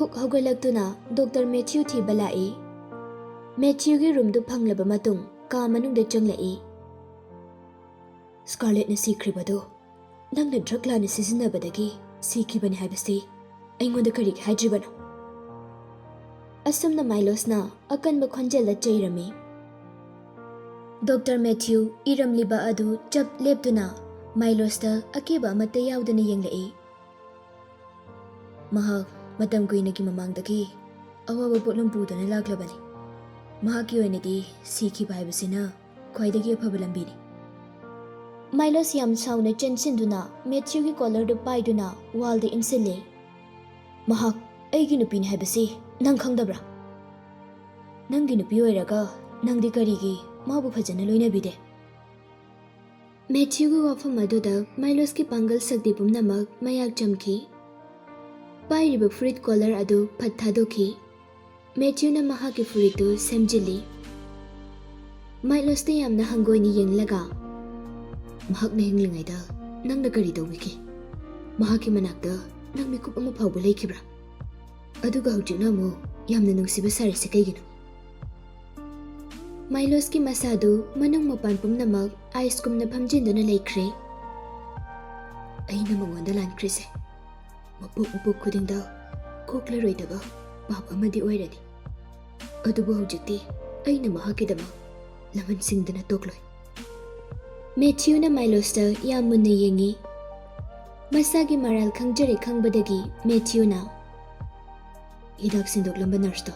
ꯐꯨꯛ ꯍꯧꯒꯠꯂꯛꯇꯨꯅ doctor Matthew ꯊꯤꯕ ꯂꯥꯛꯏ꯫ ꯃꯦꯊ꯭ꯌꯨꯒꯤ ꯔꯨꯝꯗꯨ ꯐꯪꯂꯕ ꯃꯇꯨꯡ ꯀꯥ ꯃꯅꯨꯡꯗ ꯆꯪꯂꯛꯏ꯫ ꯁ꯭ꯀꯥꯔꯂꯦꯠꯅ ꯁꯤꯈ꯭ꯔꯤꯕꯗꯨ ꯅꯪꯅ ꯗ꯭ꯔꯒ ꯂꯥꯟꯅ ꯁꯤꯖꯤꯟꯅꯕꯗꯒꯤ ꯁꯤꯈꯤꯕꯅꯤ ꯍꯥꯏꯕꯁꯤ ꯑꯩꯉꯣꯟꯗ ꯀꯔꯤꯒꯤ ꯍꯥꯏꯗ꯭ꯔꯤꯕꯅꯣ? ꯑꯁꯨꯝꯅ ꯃꯥꯏꯂꯣꯁꯅ ꯑꯀꯟꯕ ꯈꯣꯟꯖꯦꯜꯗ ꯆꯩꯔꯝꯃꯤ꯫ ꯗꯣꯛꯇꯔ ꯃꯦꯊ꯭ꯌꯨ ꯏꯔꯝꯂꯤꯕ ꯑꯗꯨ ꯆꯞ ꯂꯦꯞꯇꯨꯅ ꯃꯥꯏꯂꯣꯁꯇ ꯑꯀꯤꯕ ꯑꯃꯠꯇ ꯌꯥꯎꯗꯅ ꯌꯦꯡꯂꯛꯏ꯫ ꯃꯍꯥꯛ ꯃꯇꯝ ꯀꯨꯏꯅꯒꯤ ꯃꯃꯥꯡꯗꯒꯤ ꯑꯋꯥꯕ ꯄꯣꯠꯂꯨꯝ ꯄꯨꯗꯨꯅ ꯂꯥꯛꯂꯕꯅꯤ꯫ ꯃꯍꯥꯛꯀꯤ ꯑꯣꯏꯅꯗꯤ ꯁꯤꯈꯤꯕ ꯍꯥꯏꯕꯁꯤꯅ ꯈ꯭ꯋꯥꯏꯗꯒꯤ ꯑꯐꯕ ꯂꯝꯕꯤꯅꯤ꯫ ꯃꯥꯏꯂꯣꯁ ꯌꯥꯝ ꯁꯥꯎꯅ ꯆꯦꯟꯁꯤꯟꯗꯨꯅ ꯃꯦꯊ꯭ꯌꯨꯒꯤ ꯀꯣꯂꯔꯗꯨ ꯄꯥꯏꯗꯨꯅ ꯋꯥꯜꯗ ꯏꯟꯁꯤꯜꯂꯤ꯫ ꯃꯍꯥꯛ ꯑꯩꯒꯤ ꯅꯨꯄꯤꯅꯤ ꯍꯥꯏꯕꯁꯤ ꯅꯪ ꯈꯪꯗꯕ꯭ꯔꯥ? ꯅꯪꯒꯤ ꯅꯨꯄꯤ ꯑꯣꯏꯔꯒ ꯅꯪꯗꯤ ꯀꯔꯤꯒꯤ ꯃꯥꯕꯨ ꯐꯖꯅ ꯂꯣꯏꯅꯕꯤꯗꯦ? ꯃꯦꯊ꯭ꯌꯨꯒꯤ ꯋꯥꯐꯝ ꯑꯗꯨꯗ ꯃꯥꯏꯂꯣꯁꯀꯤ ꯄꯥꯡꯒꯜ ꯁꯛꯇꯤ ꯄꯨꯝꯅꯃꯛ ꯃꯌꯥꯛ ꯆꯝꯈꯤ꯫ ꯄꯥꯏꯔꯤꯕ ꯐꯨꯔꯤꯠ ꯀꯣꯂꯔ ꯑꯗꯨ ꯐꯠ ꯊꯥꯗꯣꯛꯈꯤ꯫ ꯃꯦꯊ꯭ꯌꯨꯅ ꯃꯍꯥꯛꯀꯤ ꯐꯨꯔꯤꯠꯇꯨ ꯁꯦꯝꯖꯤꯜꯂꯤ꯫ ꯃꯥꯏꯂꯣꯁꯇ ꯌꯥꯝꯅ ꯍꯪꯒꯣꯏꯅ ꯌꯦꯡꯂꯒ, ꯃꯍꯥꯛꯅ ꯍꯤꯡꯂꯤꯉꯩꯗ ꯅꯪꯅ ꯀꯔꯤ ꯇꯧꯕꯤꯈꯤ? ꯃꯍꯥꯛꯀꯤ ꯃꯅꯥꯛꯇ ꯅꯪ ꯃꯤꯀꯨꯞ ꯑꯃ ꯐꯥꯎꯕ ꯂꯩꯈꯤꯕ꯭ꯔꯥ? ꯑꯗꯨꯒ ꯍꯧꯖꯤꯛꯅ ꯑꯃꯨꯛ ꯌꯥꯝꯅ ꯅꯨꯡꯁꯤꯕ ꯁꯥꯔꯤꯁꯤ ꯀꯩꯒꯤꯅꯣ? ꯃꯥꯏꯂꯣꯁꯀꯤ ꯃꯁꯥꯗꯨ ꯃꯅꯨꯡ ꯃꯄꯥꯟ ꯄꯨꯝꯅꯃꯛ ꯑꯥꯏꯁꯀꯨꯝꯅ ꯐꯝꯖꯤꯟꯗꯨꯅ ꯂꯩꯈ꯭ꯔꯦ꯫ ꯑꯩꯅ ꯃꯉꯣꯟꯗ ꯂꯥꯟꯈ꯭ꯔꯤꯁꯦ ꯃꯄꯣꯛ ꯈꯨꯗꯤꯡꯗ ꯀꯣꯛꯂꯔꯣꯏꯗꯕ ꯄꯥꯞ ꯑꯃꯗꯤ ꯑꯣꯏꯔꯅꯤ꯫ ꯑꯗꯨꯕꯨ ꯍꯧꯖꯤꯛꯇꯤ ꯑꯩꯅ ꯃꯍꯥꯛꯀꯤꯗꯃꯛ ꯂꯃꯟꯁꯤꯡꯗꯅ ꯇꯣꯛꯂꯣꯏ꯫ ꯃꯦꯊ꯭ꯌꯨꯅ ꯃꯥꯏꯂꯣꯁꯇ ꯌꯥꯝ ꯃꯨꯟꯅ ꯌꯦꯡꯉꯤ꯫ ꯃꯁꯥꯒꯤ ꯃꯔꯥꯜ ꯈꯪꯖꯔꯦ ꯈꯪꯕꯗꯒꯤ ꯃꯦꯊ꯭ꯌꯨꯅ, ꯍꯤꯗꯥꯛ ꯁꯤꯟꯗꯣꯛꯂꯝꯕ ꯅꯔꯁꯇꯣ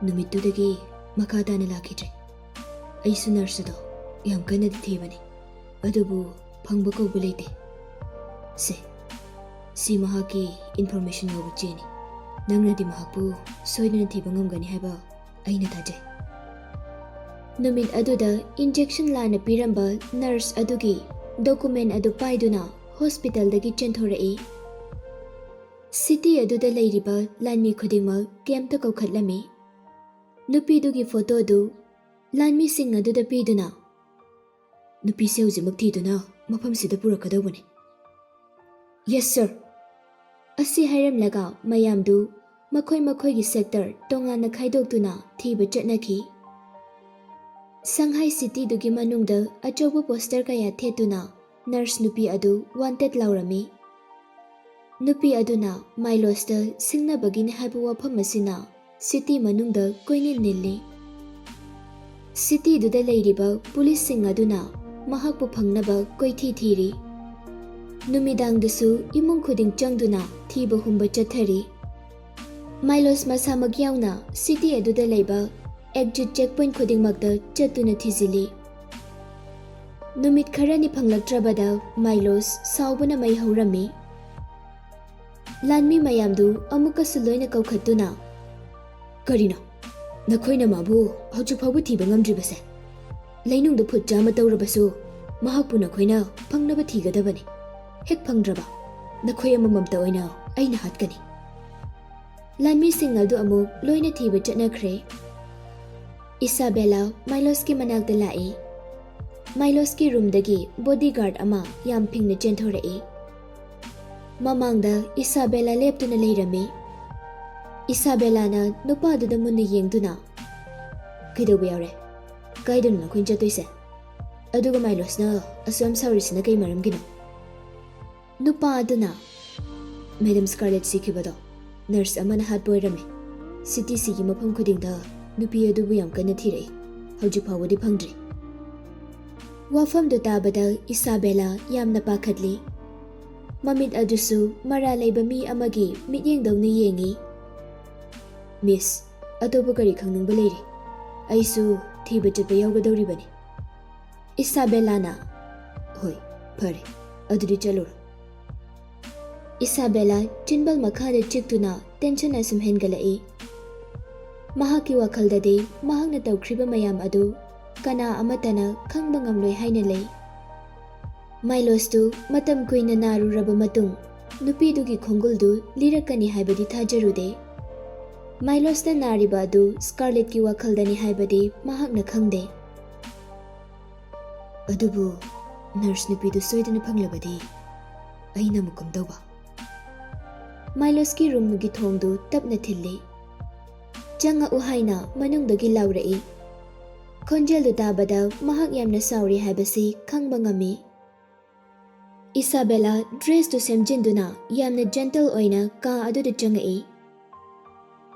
ꯅꯨꯃꯤꯠꯇꯨꯗꯒꯤ ꯃꯈꯥ ꯇꯥꯅ ꯂꯥꯛꯈꯤꯗ꯭ꯔꯦ꯫ ꯑꯩꯁꯨ ꯅꯔꯁ ꯑꯗꯣ ꯌꯥꯝ ꯀꯟꯅꯗꯤ ꯊꯤꯕꯅꯤ, ꯑꯗꯨꯕꯨ ꯐꯪꯕ ꯀꯧꯕ ꯂꯩꯇꯦ꯫ ꯁꯤ ꯃꯍꯥꯛꯀꯤ ꯏꯟꯐꯣꯔꯃꯦꯁꯟ ꯌꯥꯎꯕ ꯆꯦꯅꯤ꯫ ꯅꯪꯅꯗꯤ ꯃꯍꯥꯛꯄꯨ ꯁꯣꯏꯗꯅ ꯊꯤꯕ ꯉꯝꯒꯅꯤ ꯍꯥꯏꯕ ꯑꯩꯅ ꯊꯥꯖꯩ꯫ ꯅꯨꯃꯤꯠ ꯑꯗꯨꯗ ꯏꯟꯖꯦꯛꯁꯟ ꯂꯥꯟꯅ ꯄꯤꯔꯝꯕ ꯅꯔꯁ ꯑꯗꯨꯒꯤ ꯗꯣꯀꯨꯃꯦꯟ ꯑꯗꯨ ꯄꯥꯏꯗꯨꯅ ꯍꯣꯁꯄꯤꯇꯥꯜꯗꯒꯤ ꯆꯦꯟꯊꯣꯔꯛꯏ꯫ ꯁꯤꯇꯤ ꯑꯗꯨꯗ ꯂꯩꯔꯤꯕ ꯂꯥꯟꯃꯤ ꯈꯨꯗꯤꯡꯃꯛ ꯀꯦꯝꯞꯇ ꯀꯧꯈꯠꯂꯝꯃꯤ꯫ ꯅꯨꯄꯤꯗꯨꯒꯤ ꯐꯣꯇꯣꯗꯨ ꯂꯥꯟꯃꯤꯁꯤꯡ ꯑꯗꯨꯗ ꯄꯤꯗꯨꯅ, ꯅꯨꯄꯤꯁꯦ ꯍꯧꯖꯤꯛꯃꯛ ꯊꯤꯗꯨꯅ ꯃꯐꯝꯁꯤꯗ ꯄꯨꯔꯛꯀꯗꯧꯕꯅꯤ꯫ Yes sir. ꯑꯁꯤ ꯍꯥꯏꯔꯝꯂꯒ ꯃꯌꯥꯝꯗꯨ ꯃꯈꯣꯏꯒꯤ ꯁꯦꯛꯇꯔ ꯇꯣꯉꯥꯟꯅ ꯈꯥꯏꯗꯣꯛꯇꯨꯅ ꯊꯤꯕ ꯆꯠꯅꯈꯤ꯫ ꯁꯪꯍꯥꯏ ꯁꯤꯇꯤꯗꯨꯒꯤ ꯃꯅꯨꯡꯗ ꯑꯆꯧꯕ ꯄꯣꯁꯇꯔ ꯀꯌꯥ ꯊꯦꯠꯇꯨꯅ ꯅꯔꯁ ꯅꯨꯄꯤ ꯑꯗꯨ ꯋꯥꯟꯇꯦꯗ ꯂꯥꯎꯔꯝꯃꯤ꯫ ꯅꯨꯄꯤ ꯑꯗꯨꯅ ꯃꯥꯏꯂꯣꯁꯇ ꯁꯤꯡꯅꯕꯒꯤꯅꯤ ꯍꯥꯏꯕ ꯋꯥꯐꯝ ꯑꯁꯤꯅ ꯁꯤꯇꯤ ꯃꯅꯨꯡꯗ ꯀꯣꯏꯅꯤꯜ ꯅꯤꯜꯂꯤ꯫ ꯁꯤꯇꯤꯗꯨꯗ ꯂꯩꯔꯤꯕ ꯄꯨꯂꯤꯁꯁꯤꯡ ꯑꯗꯨꯅ ꯃꯍꯥꯛꯄꯨ ꯐꯪꯅꯕ ꯀꯣꯏꯊꯤ ꯊꯤꯔꯤ꯫ ꯅꯨꯃꯤꯗꯥꯡꯗꯁꯨ ꯏꯃꯨꯡ ꯈꯨꯗꯤꯡ ꯆꯪꯗꯨꯅ ꯊꯤꯕ ꯍꯨꯝꯕ ꯆꯠꯊꯔꯤ꯫ ꯃꯥꯏꯂꯣꯁ ꯃꯁꯥꯃꯛ ꯌꯥꯎꯅ ꯁꯤꯇꯤ ꯑꯗꯨꯗ ꯂꯩꯕ ꯑꯦꯛꯖꯤꯠ ꯆꯦꯛꯄꯣꯏꯟꯠ ꯈꯨꯗꯤꯡꯃꯛꯇ ꯆꯠꯇꯨꯅ ꯊꯤꯖꯤꯜꯂꯤ꯫ ꯅꯨꯃꯤꯠ ꯈꯔꯅꯤ ꯐꯪꯂꯛꯇ꯭ꯔꯕꯗ ꯃꯥꯏꯂꯣꯁ ꯁꯥꯎꯕꯅ ꯃꯩ ꯍꯧꯔꯝꯃꯤ꯫ ꯂꯥꯟꯃꯤ ꯃꯌꯥꯝꯗꯨ ꯑꯃꯨꯛꯀꯁꯨ ꯂꯣꯏꯅ ꯀꯧꯈꯠꯇꯨꯅ, ꯀꯔꯤꯅꯣ ꯅꯈꯣꯏꯅ ꯃꯥꯕꯨ ꯍꯧꯖꯤꯛ ꯐꯥꯎꯕ ꯊꯤꯕ ꯉꯝꯗ꯭ꯔꯤꯕꯁꯦ? ꯂꯩꯅꯨꯡꯗ ꯐꯨꯠ ꯆꯥꯝꯃ ꯇꯧꯔꯕꯁꯨ ꯃꯍꯥꯛꯄꯨ ꯅꯈꯣꯏꯅ ꯐꯪꯅꯕ ꯊꯤꯒꯗꯕꯅꯤ꯫ ꯍꯦꯛ ꯐꯪꯗ꯭ꯔꯕ ꯅꯈꯣꯏ ꯑꯃꯃꯝꯇ ꯑꯣꯏꯅ ꯑꯩꯅ ꯍꯥꯠꯀꯅꯤ꯫ ꯂꯥꯟꯃꯤꯁꯤꯡ ꯑꯗꯨ ꯑꯃꯨꯛ ꯂꯣꯏꯅ ꯊꯤꯕ ꯆꯠꯅꯈ꯭ꯔꯦ꯫ ꯏꯁꯥꯕꯦꯂꯥ ꯃꯥꯏꯂꯣꯁꯀꯤ ꯃꯅꯥꯛꯇ ꯂꯥꯛꯏ꯫ ꯃꯥꯏꯂꯣꯁꯀꯤ ꯔꯨꯝꯗꯒꯤ ꯕꯣꯗꯤꯒꯥꯔꯗ ꯑꯃ ꯌꯥꯝ ꯐꯤꯡꯅ ꯆꯦꯟꯊꯣꯔꯛꯏ꯫ ꯃꯃꯥꯡꯗ ꯏꯁꯥꯕꯦꯂꯥ ꯂꯦꯞꯇꯨꯅ ꯂꯩꯔꯝꯃꯤ꯫ ꯏꯁꯥꯕꯦꯂꯥꯅ ꯅꯨꯄꯥꯗꯨꯗ ꯃꯨꯟꯅ ꯌꯦꯡꯗꯨꯅ, ꯀꯩꯗꯧꯕ ꯌꯥꯎꯔꯦ? ꯀꯥꯏꯗꯅꯣ ꯅꯈꯣꯏꯅ ꯆꯠꯇꯣꯏꯁꯦ? ꯑꯗꯨꯒ ꯃꯥꯏꯂꯣꯁꯅ ꯑꯁꯨꯝ ꯁꯥꯎꯔꯤꯁꯤꯅ ꯀꯩ ꯃꯔꯝꯒꯤꯅꯣ? ꯅꯨꯄꯥ ꯑꯗꯨꯅ, ꯃꯦꯗꯥꯝ ꯁ꯭ꯀꯥꯔꯂꯦꯠ ꯁꯤꯈꯤꯕꯗꯣ ꯅꯔꯁ ꯑꯃꯅ ꯍꯥꯠꯄ ꯑꯣꯏꯔꯝꯃꯤ꯫ ꯁꯤꯇꯤꯁꯤꯒꯤ ꯃꯐꯝ ꯈꯨꯗꯤꯡꯗ ꯅꯨꯄꯤ ꯑꯗꯨꯕꯨ ꯌꯥꯝ ꯀꯟꯅ ꯊꯤꯔꯛꯏ, ꯍꯧꯖꯤꯛ ꯐꯥꯎꯕꯗꯤ ꯐꯪꯗ꯭ꯔꯤ꯫ ꯋꯥꯐꯝꯗꯨ ꯇꯥꯕꯗ ꯏꯁꯥꯕꯦꯂꯥ ꯌꯥꯝꯅ ꯄꯥꯈꯠꯂꯤ꯫ ꯃꯃꯤꯠ ꯑꯗꯨꯁꯨ ꯃꯔꯥꯜ ꯂꯩꯕ ꯃꯤ ꯑꯃꯒꯤ ꯃꯤꯠꯌꯦꯡꯗꯧꯅ ꯌꯦꯡꯉꯤ꯫ ꯃꯤꯁ, ꯑꯇꯣꯞꯄ ꯀꯔꯤ ꯈꯪꯅꯤꯡꯕ ꯂꯩꯔꯤ? ꯑꯩꯁꯨ ꯊꯤꯕ ꯆꯠꯄ ꯌꯥꯎꯒꯗꯧꯔꯤꯕꯅꯤ꯫ ꯏꯁꯥꯕꯦꯂꯥꯅ, ꯍꯣꯏ ꯐꯔꯦ ꯑꯗꯨꯗꯤ ꯆꯠꯂꯨꯔꯣ꯫ ꯏꯁꯥꯕꯦꯂꯥ ꯆꯤꯟꯕꯥꯜ ꯃꯈꯥꯗ ꯆꯤꯛꯇꯨꯅ ꯇꯦꯟꯁꯟ ꯑꯁꯨꯝ ꯍꯦꯟꯒꯠꯂꯛꯏ꯫ ꯃꯍꯥꯛꯀꯤ ꯋꯥꯈꯜꯗꯗꯤ ꯃꯍꯥꯛꯅ ꯇꯧꯈ꯭ꯔꯤꯕ ꯃꯌꯥꯝ ꯑꯗꯨ ꯀꯅꯥ ꯑꯃꯠꯇꯅ ꯈꯪꯕ ꯉꯝꯂꯣꯏ ꯍꯥꯏꯅ ꯂꯩ꯫ ꯃꯥꯏꯂꯣꯁꯇꯨ ꯃꯇꯝ ꯀꯨꯏꯅ ꯅꯥꯔꯨꯔꯕ ꯃꯇꯨꯡ ꯅꯨꯄꯤꯗꯨꯒꯤ ꯈꯣꯡꯒꯨꯜꯗꯨ ꯂꯤꯔꯛꯀꯅꯤ ꯍꯥꯏꯕꯗꯤ ꯊꯥꯖꯔꯨꯗꯦ꯫ ꯃꯥꯏꯂꯣꯁꯇ ꯅꯥꯔꯤꯕ ꯑꯗꯨ ꯁ꯭ꯀꯥꯔꯂꯦꯠꯀꯤ ꯋꯥꯈꯜꯗꯅꯤ ꯍꯥꯏꯕꯗꯤ ꯃꯍꯥꯛꯅ ꯈꯪꯗꯦ꯫ ꯑꯗꯨꯕꯨ ꯅꯔꯁ ꯅꯨꯄꯤꯗꯨ ꯁꯣꯏꯗꯅ ꯐꯪꯂꯕꯗꯤ ꯑꯩꯅ ꯑꯃꯨꯛ ꯀꯝꯗꯧꯕ? ꯃꯥꯏꯂꯣꯁꯀꯤ ꯔꯨꯝꯒꯤ ꯊꯣꯡꯗꯨ ꯇꯞꯅ ꯊꯤꯜꯂꯤ. ꯆꯪꯉꯛꯎ ꯍꯥꯏꯅ ꯃꯅꯨꯡꯗꯒꯤ ꯂꯥꯎꯔꯛꯏ. ꯈꯣꯟꯖꯦꯜꯗꯨ ꯇꯥꯕꯗ ꯃꯍꯥꯛ ꯌꯥꯝꯅ ꯁꯥꯎꯔꯤ ꯍꯥꯏꯕꯁꯤ ꯈꯪꯕ ꯉꯝꯃꯤ. ꯏꯁꯥꯕꯦꯂꯥ ꯗ꯭ꯔꯦꯁꯇꯨ ꯁꯦꯝꯖꯤꯟꯗꯨꯅ ꯌꯥꯝꯅ ꯖꯦꯟꯇꯜ ꯑꯣꯏꯅ ꯀꯥ ꯑꯗꯨꯗ ꯆꯪꯉꯛꯏ.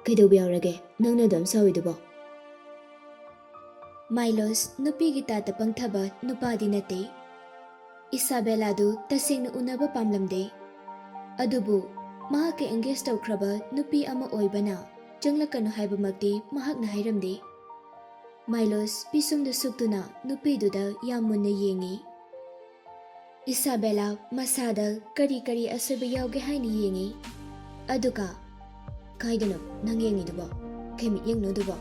ꯀꯩꯗꯧꯕ ꯌꯥꯎꯔꯒꯦ ꯅꯪꯅ ꯑꯗꯨꯝ ꯁꯥꯎꯔꯤꯗꯨꯕꯣ? ꯃꯥꯏꯂꯣꯁ ꯅꯨꯄꯤꯒꯤ ꯇꯥꯇ ꯄꯪꯊꯕ ꯅꯨꯄꯥꯗꯤ ꯅꯠꯇꯦ. ꯏꯁꯥꯕꯦꯂꯥꯗꯨ ꯇꯁꯦꯡꯅ ꯎꯅꯕ ꯄꯥꯝꯂꯝꯗꯦ. ꯑꯗꯨꯕꯨ ꯃꯍꯥꯛꯀ ꯑꯦꯡꯒꯦꯖ ꯇꯧꯈ꯭ꯔꯕ ꯅꯨꯄꯤ ꯑꯃ ꯑꯣꯏꯕꯅ ꯆꯪꯂꯛꯀꯅꯨ ꯍꯥꯏꯕꯃꯛꯇꯤ ꯃꯍꯥꯛꯅ ꯍꯥꯏꯔꯝꯗꯦ. ꯃꯥꯏꯂꯣꯁ ꯄꯤꯁꯨꯝꯗꯨ ꯁꯨꯛꯇꯨꯅ ꯅꯨꯄꯤꯗꯨꯗ ꯌꯥꯝ ꯃꯨꯟꯅ ꯌꯦꯡꯉꯤ. ꯏꯁꯥꯕꯦꯂꯥ ꯃꯁꯥꯗ ꯀꯔꯤ ꯀꯔꯤ ꯑꯁꯣꯏꯕ ꯌꯥꯎꯒꯦ ꯍꯥꯏꯅ ꯌꯦꯡꯉꯤ. ꯑꯗꯨꯒ ꯀꯥꯏꯗꯅꯣ ꯅꯪ ꯌꯦꯡꯉꯤꯗꯨꯕꯣ? ꯀꯩ ꯃꯤꯠꯌꯦꯡꯅꯣ ꯑꯗꯨꯕꯣ?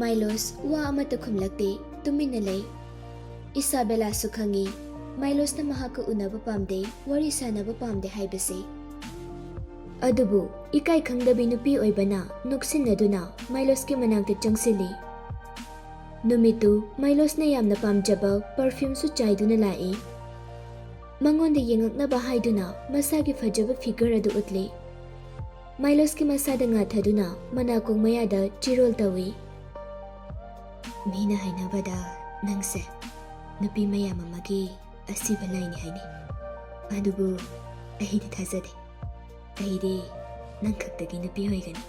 ꯃꯥꯏꯂꯣꯁ ꯋꯥ ꯑꯃꯠꯇ ꯈꯨꯝꯂꯛꯇꯦ, ꯇꯨꯃꯤꯟꯅ ꯂꯩ. ꯏꯁꯥꯕꯦꯂꯥꯁꯨ ꯈꯪꯉꯤ ꯃꯥꯏꯂꯣꯁꯅ ꯃꯍꯥꯛꯀ ꯎꯅꯕ ꯄꯥꯝꯗꯦ, ꯋꯥꯔꯤ ꯁꯥꯟꯅꯕ ꯄꯥꯝꯗꯦ ꯍꯥꯏꯕꯁꯤ. ꯑꯗꯨꯕꯨ ꯏꯀꯥꯏ ꯈꯪꯗꯕꯤ ꯅꯨꯄꯤ ꯑꯣꯏꯕꯅ ꯅꯣꯛꯁꯤꯟꯅꯗꯨꯅ ꯃꯥꯏꯂꯣꯁꯀꯤ ꯃꯅꯥꯛꯇ ꯆꯪꯁꯤꯜꯂꯤ. ꯅꯨꯃꯤꯠꯇꯨ ꯃꯥꯏꯂꯣꯁꯅ ꯌꯥꯝꯅ ꯄꯥꯝꯖꯕ ꯄꯔꯐ꯭ꯌꯨꯝꯁꯨ ꯆꯥꯏꯗꯨꯅ ꯂꯥꯛꯏ. ꯃꯉꯣꯟꯗ ꯌꯦꯡꯉꯛꯅꯕ ꯍꯥꯏꯗꯨꯅ ꯃꯁꯥꯒꯤ ꯐꯖꯕ ꯐꯤꯒꯔ ꯑꯗꯨ ꯎꯠꯂꯤ. ꯃꯥꯏꯂꯣꯁꯀꯤ ꯃꯁꯥꯗ ꯉꯥꯊꯗꯨꯅ ꯃꯅꯥꯀꯣꯡ ꯃꯌꯥꯗ ꯆꯤꯔꯣꯜ ꯇꯧꯏ. ꯃꯤꯅ ꯍꯥꯏꯅꯕꯗ ꯅꯪꯁꯦ ꯅꯨꯄꯤ ꯃꯌꯥꯝ ꯑꯃꯒꯤ ꯑꯁꯤꯕ ꯂꯥꯏꯅꯤ ꯍꯥꯏꯅꯤ. ꯑꯗꯨꯕꯨ ꯑꯩꯗꯤ ꯊꯥꯖꯗꯦ. ꯑꯩꯗꯤ ꯅꯪ ꯈꯛꯇꯒꯤ ꯅꯨꯄꯤ ꯑꯣꯏꯒꯅꯤ.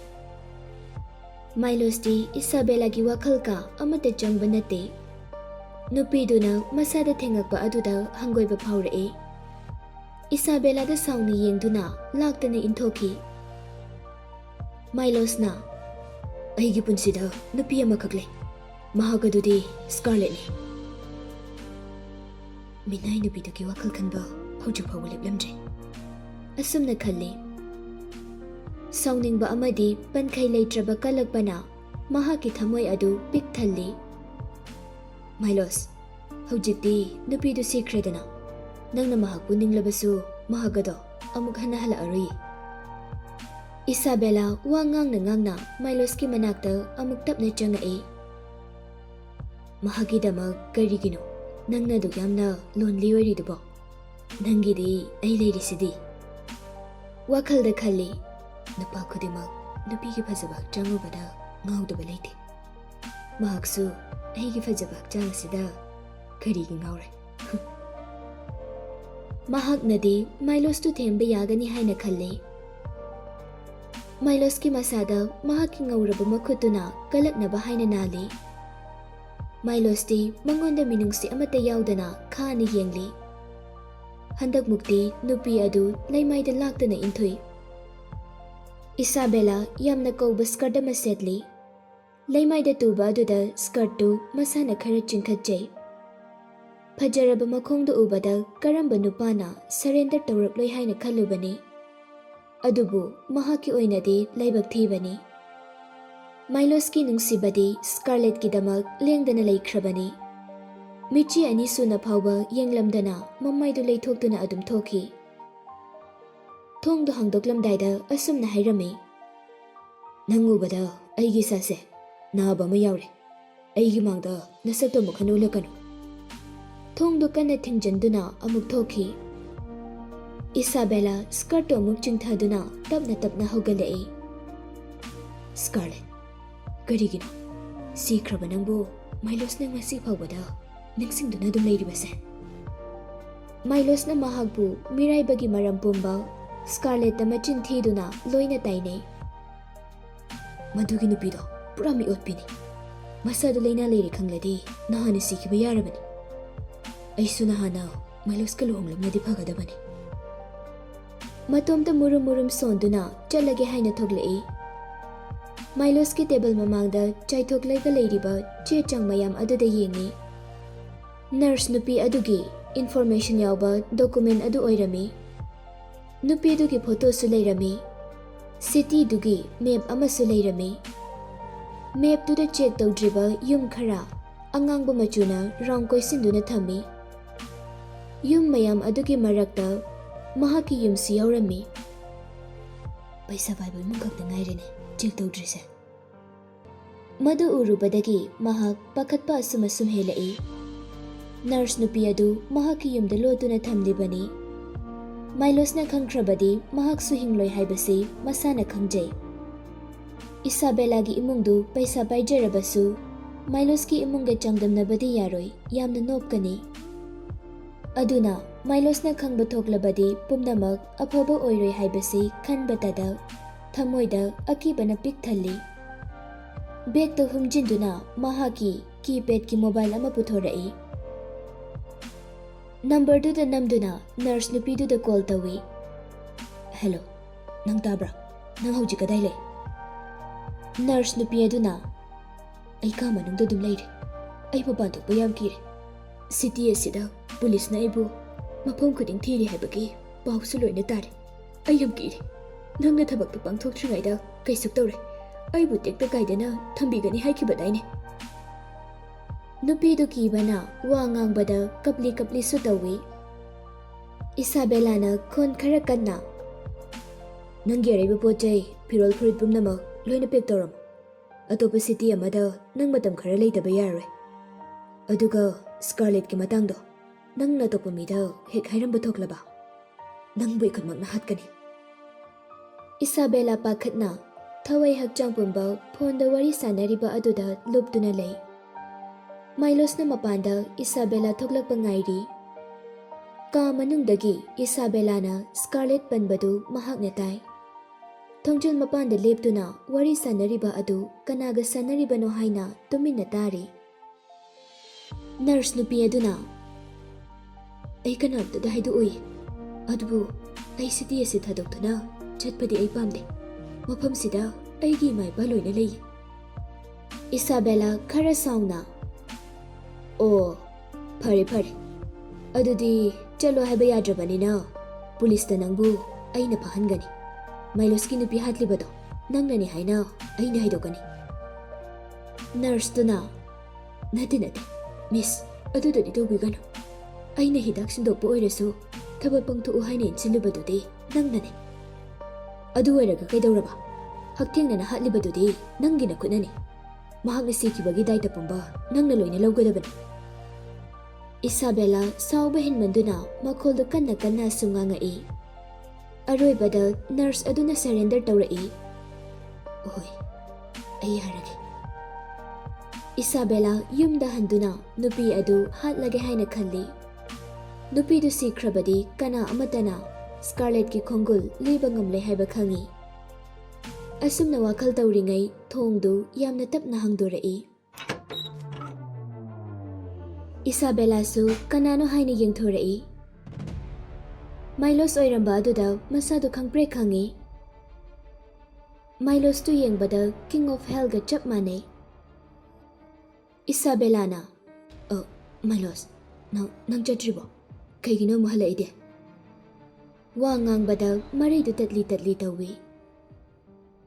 ꯃꯥꯏꯂꯣꯁꯇꯤ ꯏꯁꯥꯕꯦꯂꯥꯒꯤ ꯋꯥꯈꯜꯀ ꯑꯃꯠꯇ ꯆꯪꯕ ꯅꯠꯇꯦ. ꯅꯨꯄꯤꯗꯨꯅ ꯃꯁꯥꯗ ꯊꯦꯡꯉꯛꯄ ꯑꯗꯨꯗ ꯍꯪꯒꯣꯏꯕ ꯐꯥꯎꯔꯛꯏ. ꯏꯁꯥꯕꯦꯂꯥꯗ ꯁꯥꯎꯅ ꯌꯦꯡꯗꯨꯅ ꯂꯥꯛꯇꯅ ꯏꯟꯊꯣꯛꯈꯤ. ꯃꯥꯏꯂꯣꯁꯅ ꯑꯩꯒꯤ ꯄꯨꯟꯁꯤꯗ ꯅꯨꯄꯤ ꯑꯃꯈꯛ ꯂꯩ. ꯃꯍꯥꯛ ꯑꯗꯨꯗꯤ ꯁ꯭ꯀꯥꯔꯂꯦꯠꯅꯤ. ꯃꯤꯅꯥꯏ ꯅꯨꯄꯤꯗꯨꯒꯤ ꯋꯥꯈꯜ ꯈꯟꯕ ꯍꯧꯖꯤꯛ ꯐꯥꯎꯕ ꯂꯦꯞꯂꯝꯗ꯭ꯔꯤ. ꯑꯁꯨꯝꯅ ꯈꯜꯂꯤ. ꯁꯥꯎꯅꯤꯡꯕ ꯑꯃꯗꯤ ꯄꯟꯈꯩ ꯂꯩꯇ꯭ꯔꯕ ꯀꯜꯂꯛꯄꯅ ꯃꯍꯥꯛꯀꯤ ꯊꯃꯣꯏ ꯑꯗꯨ ꯄꯤꯛ ꯊꯜꯂꯤ. ꯃꯥꯏꯂꯣꯁ, ꯍꯧꯖꯤꯛꯇꯤ ꯅꯨꯄꯤꯗꯨ ꯁꯤꯈ꯭ꯔꯦꯗꯅ. ꯅꯪꯅ ꯃꯍꯥꯛꯄꯨ ꯅꯤꯡꯂꯕꯁꯨ ꯃꯍꯥꯛ ꯑꯗꯣ ꯑꯃꯨꯛ ꯍꯟꯅ ꯍꯜꯂꯛꯑꯔꯣꯏ. ꯏꯁꯥꯕꯦꯂꯥ ꯋꯥ ꯉꯥꯡꯅ ꯉꯥꯡꯅ ꯃꯥꯏꯂꯣꯁꯀꯤ ꯃꯅꯥꯛꯇ ꯑꯃꯨꯛ ꯇꯞꯅ ꯆꯪꯉꯛꯏ. ꯃꯍꯥꯛꯀꯤꯗꯃꯛ ꯀꯔꯤꯒꯤꯅꯣ ꯅꯪꯅ ꯑꯗꯨꯛ ꯌꯥꯝꯅ ꯂꯣꯟꯂꯤ ꯑꯣꯏꯔꯤꯗꯨꯕꯣ? ꯅꯪꯒꯤꯗꯤ ꯑꯩ ꯂꯩꯔꯤꯁꯤꯗꯤ. ꯋꯥꯈꯜꯗ ꯈꯜꯂꯤ. ꯅꯨꯄꯥ ꯈꯨꯗꯤꯡꯃꯛ ꯅꯨꯄꯤꯒꯤ ꯐꯖꯕ ꯍꯛꯆꯥꯡ ꯎꯕꯗ ꯉꯥꯎꯗꯕ ꯂꯩꯇꯦ. ꯃꯍꯥꯛꯁꯨ ꯑꯩꯒꯤ ꯐꯖꯕ ꯍꯛꯆꯥꯡ ꯑꯁꯤꯗ ꯀꯔꯤꯒꯤ ꯉꯥꯎꯔꯦ? ꯃꯍꯥꯛꯅꯗꯤ ꯃꯥꯏꯂꯣꯁꯇꯨ ꯊꯦꯝꯕ ꯌꯥꯒꯅꯤ ꯍꯥꯏꯅ ꯈꯜꯂꯤ. ꯃꯥꯏꯂꯣꯁꯀꯤ ꯃꯁꯥꯗ ꯃꯍꯥꯛꯀꯤ ꯉꯧꯔꯕ ꯃꯈꯨꯠꯇꯨꯅ ꯀꯜꯂꯛꯅꯕ ꯍꯥꯏꯅ ꯅꯥꯜꯂꯤ. ꯃꯥꯏꯂꯣꯁꯇꯤ ꯃꯉꯣꯟꯗ ꯃꯤꯅꯨꯡꯁꯤ ꯑꯃꯠꯇ ꯌꯥꯎꯗꯅ ꯈꯥꯅ ꯌꯦꯡꯂꯤ. ꯍꯟꯗꯛꯃꯨꯛꯇꯤ ꯅꯨꯄꯤ ꯑꯗꯨ ꯂꯩꯃꯥꯏꯗ ꯂꯥꯛꯇꯅ ꯏꯟꯊꯨꯏ. ꯏꯁꯥꯕꯦꯂꯥ ꯌꯥꯝꯅ ꯀꯧꯕ ꯁ꯭ꯀꯔꯠ ꯑꯃ ꯁꯦꯠꯂꯤ. ꯂꯩꯃꯥꯏꯗ ꯇꯨꯕ ꯑꯗꯨꯗ ꯁ꯭ꯀꯔꯠꯇꯨ ꯃꯁꯥꯅ ꯈꯔ ꯆꯤꯡꯈꯠꯆꯩ. ꯐꯖꯔꯕ ꯃꯈꯣꯡꯗꯨ ꯎꯕꯗ ꯀꯔꯝꯕ ꯅꯨꯄꯥꯅ ꯁꯔꯦꯟꯗꯔ ꯇꯧꯔꯛꯂꯣꯏ ꯍꯥꯏꯅ ꯈꯜꯂꯨꯕꯅꯤ. ꯑꯗꯨꯕꯨ ꯃꯍꯥꯛꯀꯤ ꯑꯣꯏꯅꯗꯤ ꯂꯥꯏꯕꯛ ꯊꯤꯕꯅꯤ. ꯃꯥꯏꯂꯣꯁꯀꯤ ꯅꯨꯡꯁꯤꯕꯗꯤ ꯁ꯭ꯀꯥꯔꯂꯦꯠꯀꯤꯗꯃꯛ ꯂꯦꯡꯗꯅ ꯂꯩꯈ꯭ꯔꯕꯅꯤ. ꯃꯤꯠꯆꯤ ꯑꯅꯤ ꯁꯨꯅ ꯐꯥꯎꯕ ꯌꯦꯡꯂꯝꯗꯅ ꯃꯃꯥꯏꯗꯨ ꯂꯩꯊꯣꯛꯇꯨꯅ ꯑꯗꯨꯝ ꯊꯣꯛꯈꯤ. ꯊꯣꯡꯗꯨ ꯍꯥꯡꯗꯣꯛꯂꯝꯗꯥꯏꯗ ꯑꯁꯨꯝꯅ ꯍꯥꯏꯔꯝꯃꯤ. ꯅꯪ ꯎꯕꯗ ꯑꯩꯒꯤ ꯏꯁꯥꯁꯦ ꯅꯥꯕ ꯑꯃ ꯌꯥꯎꯔꯦ. ꯑꯩꯒꯤ ꯃꯥꯡꯗ ꯅꯁꯛꯇꯣ ꯑꯃꯨꯛ ꯍꯟꯅ ꯎꯠꯂꯛꯀꯅꯨ. ꯊꯣꯡꯗꯨ ꯀꯟꯅ ꯊꯤꯡꯖꯤꯟꯗꯨꯅ ꯑꯃꯨꯛ ꯊꯣꯛꯈꯤ. ꯏꯁꯥꯕꯦꯂꯥ ꯁ꯭ꯀꯔꯠꯇꯨ ꯑꯃꯨꯛ ꯆꯤꯡꯊꯗꯨꯅ ꯇꯞꯅ ꯇꯞꯅ ꯍꯧꯒꯠꯂꯛꯏ. ꯁ꯭ꯀꯥꯔꯂꯦꯠ, ꯀꯔꯤꯒꯤꯅꯣ ꯁꯤꯈ꯭ꯔꯕ ꯅꯪꯕꯨ ꯃꯥꯏꯂꯣꯁꯅ ꯉꯁꯤ ꯐꯥꯎꯕꯗ ꯅꯤꯡꯁꯤꯡꯗꯨꯅ ꯑꯗꯨꯝ ꯂꯩꯔꯤꯕꯁꯦ? ꯃꯥꯏꯂꯣꯁꯅ ꯃꯍꯥꯛꯄꯨ ꯃꯤꯔꯥꯏꯕꯒꯤ ꯃꯔꯝ ꯄꯨꯝꯕ ꯁ꯭ꯀꯥꯔꯂꯦꯠꯇ ꯃꯆꯤꯟ ꯊꯤꯗꯨꯅ ꯂꯣꯏꯅ ꯇꯥꯏꯅꯩ. ꯃꯗꯨꯒꯤ ꯅꯨꯄꯤꯗꯣ ꯄꯨꯔꯥ ꯃꯤꯑꯣꯠꯄꯤꯅꯤ. ꯃꯁꯥꯗ ꯂꯩꯅꯥ ꯂꯩꯔꯦ ꯈꯪꯂꯗꯤ ꯅꯍꯥꯟꯅ ꯁꯤꯈꯤꯕ ꯌꯥꯔꯕꯅꯤ. ꯑꯩꯁꯨ ꯅꯍꯥꯟꯅ ꯃꯥꯏꯂꯣꯁꯀ ꯂꯨꯍꯣꯡꯂꯝꯂꯗꯤ ꯐꯒꯗꯕꯅꯤ. ꯃꯇꯣꯝꯇ ꯃꯨꯔꯨꯝ ꯃꯨꯔꯨꯝ ꯁꯣꯟꯗꯨꯅ ꯆꯠꯂꯒꯦ ꯍꯥꯏꯅ ꯊꯣꯛꯂꯛꯏ. ꯃꯥꯏꯂꯣꯁꯀꯤ ꯇꯦꯕꯜ ꯃꯃꯥꯡꯗ ꯆꯥꯏꯊꯣꯛꯂꯒ ꯂꯩꯔꯤꯕ ꯆꯦ ꯆꯥꯡ ꯃꯌꯥꯝ ꯑꯗꯨꯗ ꯌꯦꯡꯉꯤ. ꯅꯔꯁ ꯅꯨꯄꯤ ꯑꯗꯨꯒꯤ ꯏꯟꯐꯣꯔꯃꯦꯁꯟ ꯌꯥꯎꯕ ꯗꯣꯀꯨꯃꯦꯟ ꯑꯗꯨ ꯑꯣꯏꯔꯝꯃꯤ. ꯅꯨꯄꯤꯗꯨꯒꯤ ꯐꯣꯇꯣꯁꯨ ꯂꯩꯔꯝꯃꯤ. ꯁꯤꯇꯤꯗꯨꯒꯤ ꯃꯦꯞ ꯑꯃꯁꯨ ꯂꯩꯔꯝꯃꯤ. ꯃꯦꯞꯇꯨꯗ ꯆꯦꯛ ꯇꯧꯗ꯭ꯔꯤꯕ ꯌꯨꯝ ꯈꯔ ꯑꯉꯥꯡꯕ ꯃꯆꯨꯅ ꯔꯥꯎꯟ ꯀꯣꯏꯁꯤꯟꯗꯨꯅ ꯊꯝꯃꯤ. ꯌꯨꯝ ꯃꯌꯥꯝ ꯑꯗꯨꯒꯤ ꯃꯔꯛꯇ ꯃꯍꯥꯛꯀꯤ ꯌꯨꯝꯁꯨ ꯌꯥꯎꯔꯝꯃꯤ. ꯄꯩꯁꯥ ꯄꯥꯏꯕ ꯏꯃꯨꯡ ꯈꯛꯇ ꯉꯥꯏꯔꯦꯅꯦ ꯆꯦꯛ ꯇꯧꯗ꯭ꯔꯤꯁꯦ. ꯃꯗꯨ ꯎꯔꯨꯕꯗꯒꯤ ꯃꯍꯥꯛ ꯄꯥꯈꯠꯄ ꯑꯁꯨꯝ ꯍꯦꯜꯂꯛꯏ. ꯅꯔꯁ ꯅꯨꯄꯤ ꯑꯗꯨ ꯃꯍꯥꯛꯀꯤ ꯌꯨꯝꯗ ꯂꯣꯠꯇꯨꯅ ꯊꯝꯂꯤꯕꯅꯤ. Milosna khangkrabadi mahaksu hingloi haibasi masana khangjai. Isabella gi imungdu paisa paijarabasu Milos ki imungga changdamnabadi yaroi yamna nopkani. Aduna Milosna khangba thoklabadi pumnamak afaba oiroi haibasi khanbatada thamoida akibana pik thalli. Bag to humjinduna mahaki keypad ki mobile ama puthorai. Number to the namduna nurse nupi to the call tawi. Hello, nang tabra, nang hauji kadai le. Nurse nupi aduna. Ay ka manung dodum leire. Ay mabantok pa yam kire. City asida, police na ibu. Mapong kuding thiri haibagi, pao suloy na tari. Ay yam kire. Nang nathabak to pang thok tringay da, kay suktore. Ay butik ta kayda na, thambigani hay kibadai ne. Nupi do kibana, wangang bada, kapli su tawi. Isabella na kon karakan na. Nang gyari ba po chay, pirol furit pum namak, loy na pektoram. Atopa city amada nang matam khara leitaba yaroi. Aduga Scarlet ki matangdo nang natopa mida hek hairamba thoklaba. Nang bui khutmak na hatkani. Isabella pakhatna thawai hakchang pumba phone da wari sanariba aduda luptuna lei. Milos na mapanda Isabella thoklakpa ngairi. Ka manungdagi Isabella na Scarlet panbadu mahakna tai. Thongjol mapanda leptuna wari sanariba adu kanaga sanaribano haina tuminna tari. Nurse nupi aduna. Ay kanamta da haidu ui. Adubu ay city asi thadoktuna chatpadi ay pamde. Mapam sida ay gi mai baloy na lay. Isabella khara sauna. Oh, pare. Adudi chalo haiba yadrabani na. Police na nangbu ay napahangani. Milos ki nupi hatlibado nang nani haina ay nahidokani. Nurse to na. Nati. Miss, aduda dito bigano. Ay nahidak sindok po oiraso tabag pang tuuhay na insilibado di nang nani. Adu oiraga kay dawraba. Hagting na nahatlibado di nang ginakot nani. Mahag na sikibagi day tapumba nang naloy na lawgadaban. Isabella saubahin manduna makoldo kan na sungangai. Aroybada nurse aduna surrender tawrai. Oy, ay haragi. Isabella yumda handuna nupi adu hatlage haina khalli. Nupi du sikrabadi kana amatana Scarlet ki khongul liba ngamle haiba khangi. Asumna wakhal tawringai thongdu yamna tapna hangdorai. Isabella su kanano haina yengthorai. Milos oiramba aduda masadu khangpre khangi. Milos tu yengbada King of Hell ga chap manai. Isabella na. Oh, Milos, nang chatribo. Kaygino mo halaide. Wangang bada maray du tatli tawi.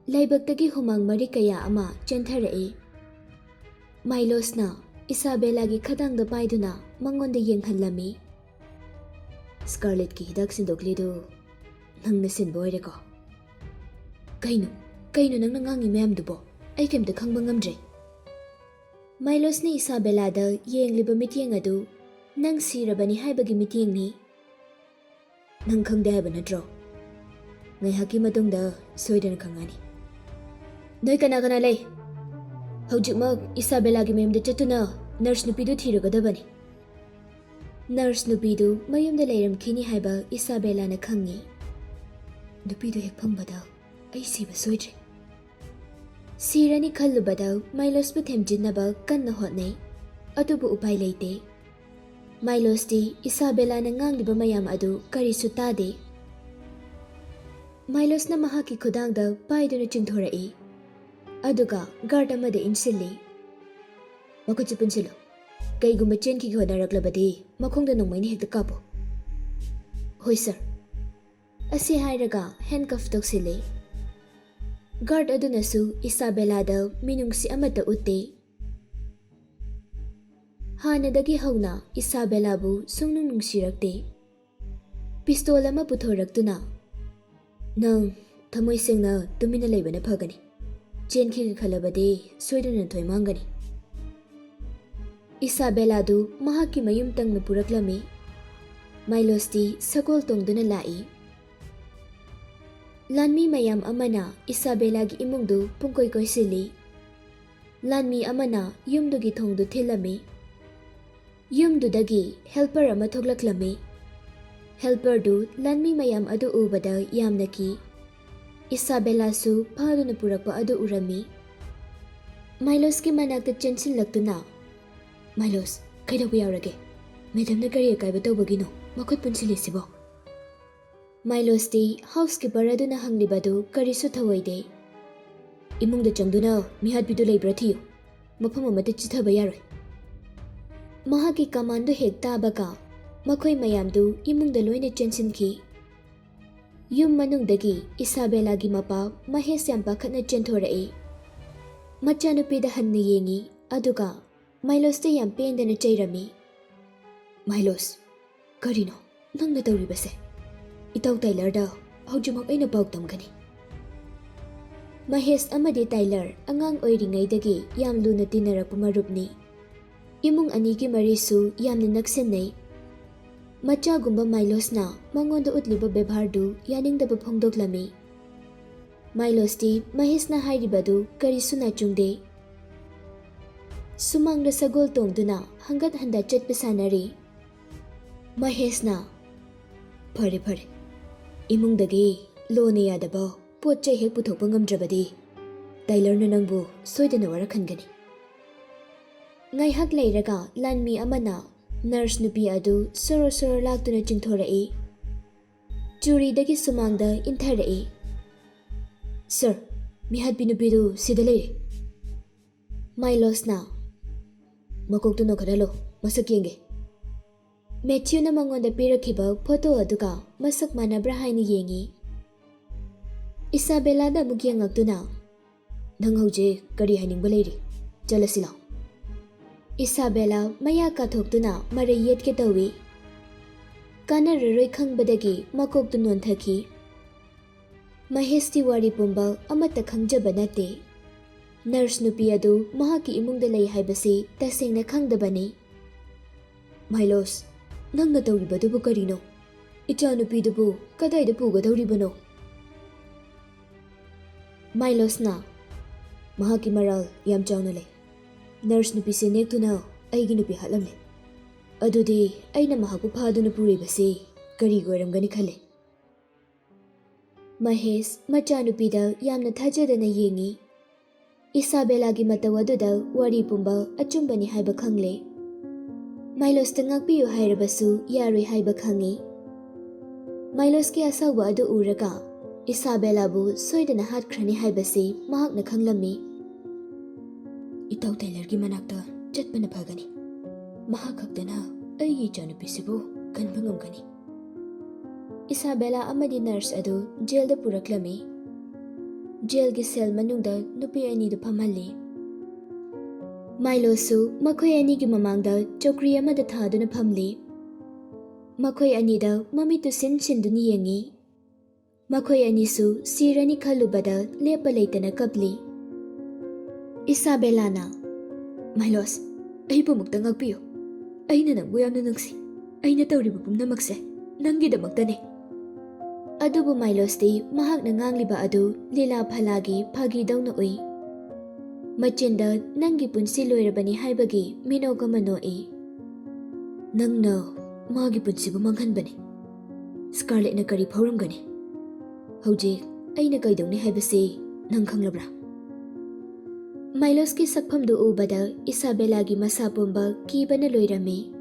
Laibagtagi humang mari kaya ama chantharai. Milos na Isabella gi khadang da paiduna mangonda yenghanlami. Scarlet ki hidak sindoklido nang nasin boy ko. Kaino nang nangangi mayam dubo. Ay kemta khangba ngamdre. Milos ni Isabella da yengliba mityeng adu nang sirabani haibagi mityeng ni. Nang khangda haiba natro. Ngay haki matungda soidana khangani. Noy kana lay. Haujikmak Isabella gi mayamda chatuna nurse nupidu thiragadabani. Nurse nupidu mayumda layramkhini haiba Isabella na khangi. Nupidu hek phambada ay siba soidre. Sirani khallubada Milos bu themjinnaba kanna hotnai. Atubu upai leite. Milos di Isabella na ngangliba mayam adu karisu tade. Milos na mahaki khudangda paiduna chingthorai. Aduga guard amada insilli. Makuchi punsilo. Kaygumba chenki ki honaraklabadi makhongda nongmaini hekta kapo. Hoy sir. Asi hairaga handcuff toksili. Guard adunasu Isabella da minungsi amata utte. Hanadagi hauna Isabella bu sungnung nungsirakte. Pistol ama puthoraktuna. Nang thamoy sengna tumina leibana phagani. Chenki ki khalabadi soidana thoi mangani. Isabella du mahaki mayum tang na puraklami. Milos di sagol tongduna lai Lanmi mayam amana Isabellagi imungdu pungkoy sili. Lanmi amana yumdugi thongdu thilami. Yumdudagi helper ama thoglaklami. Helper du lanmi mayam adu ubada yamnaki. Isabella su phaduna purakpa adu urami. Milos ki manakta chensillaktuna. Milos, kaidabu yaurage. Madam na kari akaiba tawbagino. Makot punsilisibo. Milos di housekeeper aduna hanglibadu karisu thawaide. Imungda changduna mihadbidu leibra thiyo. Mafam amata chithaba yaroi. Mahaki kamando hek tabaga. Makoy mayamdu imungda loina chensinki. Yum manungdagi Isabellagi mapa Mahes yam pakhatna chenthorei. Machanupida hanna yengi aduga Milos ta yam pendana chairami. Milos, karino nangna tawribase. Itaw Tyler da haujumak aina pawtamgani. Mahes amadi Tyler angang oiringaidagi yam luna tinarakpa marupni. Imung anigi marisu yamna naksinay. Machagumba Milos na mangonda utliba bebhardu yaningdaba phongdoklami. Milos di Mahes na hairibadu karisu na chungde. Sumangda sagol tongduna hanggat handa chatpa sanari. Mahes na phare phare. Imungdagi lona yadaba potchay hek puthokpa ngamdrabadi. Tyler na nangbu soidana warakhangani. Ngaihak leiraga lanmi amana nurse nupi adu soro laktuna chingthorai. Juridagi sumangda intharai. Sir, mihadbi nupidu sida leire. Milos na makoktu no kharalo masak yenge. Matthew na mangonda pirakhiba photo aduga masak manabra haini yengi. Isabella da mugyangakuna nang hauje kari hainingba leire. Chalasila. Isabella maya kathoktuna marai yetke tawi. Kanararoi khangbadagi makoktu nonthaki. Mahesti wari pumba amata khangjaba nate. Nurse nupi adu mahaki imungda lei haibasi tasengna khangdabani. Milos, nangna tawribadubu karino? Icha nupidubu kadaida pugadawribano? Milos na mahaki maral yam chawna lei. Nurse nupi se nektuna aigi nupi halamle. Adudi aina mahaku phaduna puribasi kari goiramgani khale. Mahes machanupida yamna thajadana yengi. Isabellagi matawaduda wari pumba achumbani haiba khangle. Milos ta ngakpiyu hairabasu yaroi haiba khangi. Milos ki asawa adu uraga Isabella bu soidana hatkhrani haibasi mahakna khanglami. Itaw Tyler gi manakta chatpana phagani. Mahakhaktana aigi chanupisibu kanba ngamgani. Isabella amadi nurse adu jail da puraklami. Jail gi cell manungda nupi ani du phamali. Milosu makhoi ani gi mamangda chokri amada thaduna phamli. Makhoi ani da mami tu sinduni yengi. Makhoi ani su sirani khalubada lepa leitana kapli. Isabella na Milos, aibu mukta ngakpiyo. Aina nangbu yamna nangsi. Aina tawriba pumnamakse nangidamaktani. Adubu Milos di mahakna ngangliba adu lila phalagi phagi dawna ui. Machinda nangi punsi loirabani haibagi minoga manoi. Nangna magi punsibu manghanbani. Scarlet na kari phauramgani. Hauji aina kaidawni haibasi nang khanglabra. Milos ki sakphamdu ubada Isabellagi masa pumba kibana loirami.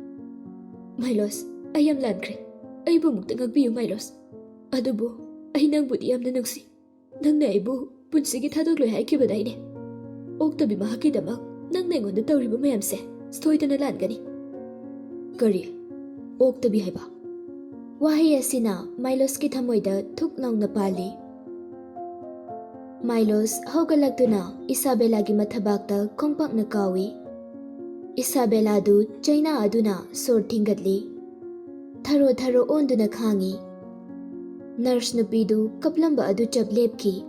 Milos, ayam lankre. Aibu mukta ngakpiyo Milos. Adubu, ay nangbudi yamna nangsi. Nangna aibu punsigi thadokloi haikibadaine. Oktabi mahakidamak nangna ingonda tawriba mayamse soidana langani. Kari, oktabi haiba. Wahi asina Milos ki thamoida thuk laungna pali. Milos haugalagtuna Isabellagi mathabakta khongpakna kawi. Isabella du China aduna sor thingatli. Tharo onduna khangi. Nurse nupidu kaplamba adu chaplepki.